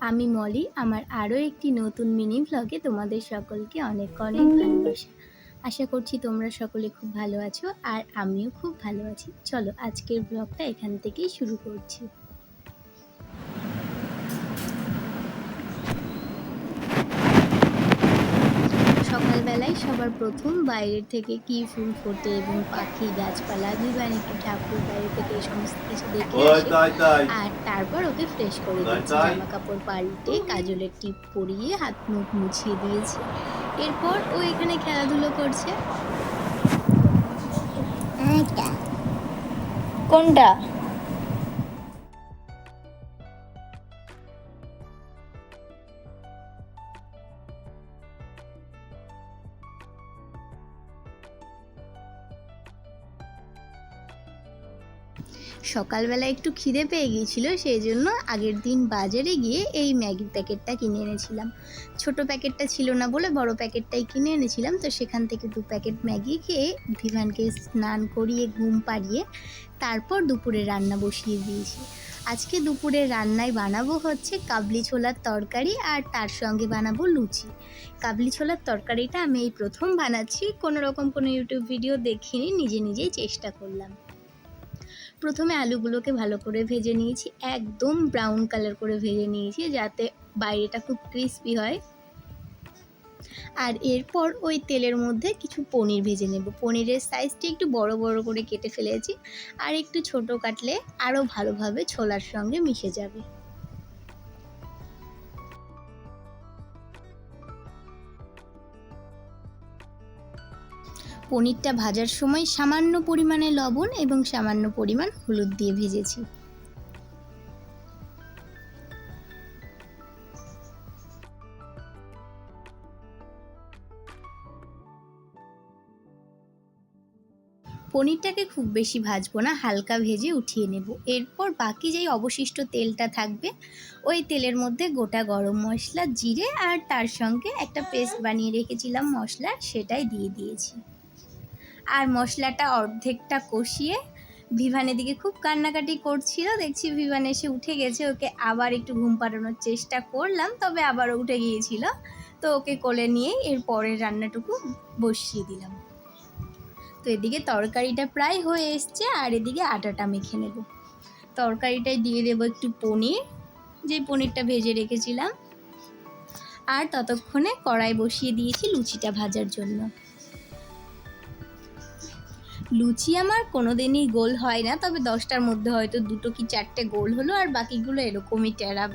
আমি মলি। আমার আরও একটি নতুন মিনি ভ্লগে তোমাদের সকলকে অনেক অনেক ভালোবাসা। আশা করছি তোমরা সকলে খুব ভালো আছো আর আমিও খুব ভালো আছি। চলো আজকের ব্লগটা এখান থেকেই শুরু করছি। সকালবেলায় সবার প্রথম বাইরের থেকে কি ফুল ফোটে এবং পাখি গাছপালা ভিভান একটু ঠাকুর বাইরে থেকে এই সমস্ত কিছু দেখে আসে। আর তারপর ওকে ফ্রেশ করে দিয়েছি, জামা কাপড় পাল্টে কাজলের টিপ পরিয়ে হাত মুখ মুছিয়ে দিয়েছি। এরপর ও এখানে খেলাধুলো করছে। কোনটা? সকালবেলা একটু খিদে পেয়ে গিয়েছিল, সেই জন্য আগের দিন বাজারে গিয়ে এই ম্যাগির প্যাকেটটা কিনে এনেছিলাম। ছোট প্যাকেটটা ছিল না বলে বড় প্যাকেটটাই কিনে এনেছিলাম। তো সেখান থেকে 2 প্যাকেট ম্যাগি খেয়ে ভিভানকে স্নান করিয়ে ঘুম পাড়িয়ে তারপর দুপুরে রান্না বসিয়ে দিয়েছি। আজকে দুপুরে রান্নায় বানাবো হচ্ছে কাবলি ছোলার তরকারি আর তার সঙ্গে বানাবো লুচি। কাবলি ছোলার তরকারিটা আমি এই প্রথম বানাচ্ছি, কোনো রকম কোনো ইউটিউব ভিডিও দেখিনি, নিজে নিজেই চেষ্টা করলাম। প্রথমে আলুগুলোকে ভালো করে ভেজে নিয়েছি, একদম ব্রাউন কালার করে ভেজে নিয়েছি যাতে বাইরেটা খুব ক্রিস্পি হয়। আর এরপর ওই তেলের মধ্যে কিছু পনির ভেজে নেব। পনিরের সাইজটি একটু বড় বড় করে কেটে ফেলেছি, আর একটু ছোট কাটলে আরও ভালোভাবে ছোলার সঙ্গে মিশে যাবে। পনিরটা ভাজার সময় সামান্য পরিমাণে লবণ এবং সামান্য পরিমাণ হলুদ দিয়ে ভেজেছি। পনিরটাকে খুব বেশি ভাজবো না, হালকা ভেজে উঠিয়ে নেব। এরপর বাকি যেই অবশিষ্ট তেলটা থাকবে ওই তেলের মধ্যে গোটা গরম মশলা, জিরে আর তার সঙ্গে একটা পেস্ট বানিয়ে রেখেছিলাম মশলার, সেটাই দিয়ে দিয়েছি। আর মশলাটা অর্ধেকটা কষিয়ে ভিভান এদিকে খুব কান্নাকাটি করছিল, দেখছি ভিভান এসে উঠে গেছে। ওকে আবার একটু ঘুম পাড়ানোর চেষ্টা করলাম, তবে আবারও উঠে গিয়েছিল। তো ওকে কোলে নিয়ে এর পরের রান্নাটুকু বসিয়ে দিলাম। তো এদিকে তরকারিটা প্রায় হয়ে এসছে আর এদিকে আটাটা মেখে নেব। তরকারিটায় দিয়ে দেবো একটু পনির, যে পনিরটা ভেজে রেখেছিলাম। আর ততক্ষণে কড়াই বসিয়ে দিয়েছি লুচিটা ভাজার জন্য। লুচি আমার কোনো দিনই গোল হয় না, তবে 10টার মধ্যে হয়তো 2টো কি 4টে গোল হলো, আর বাকিগুলো এরকমই টেরা।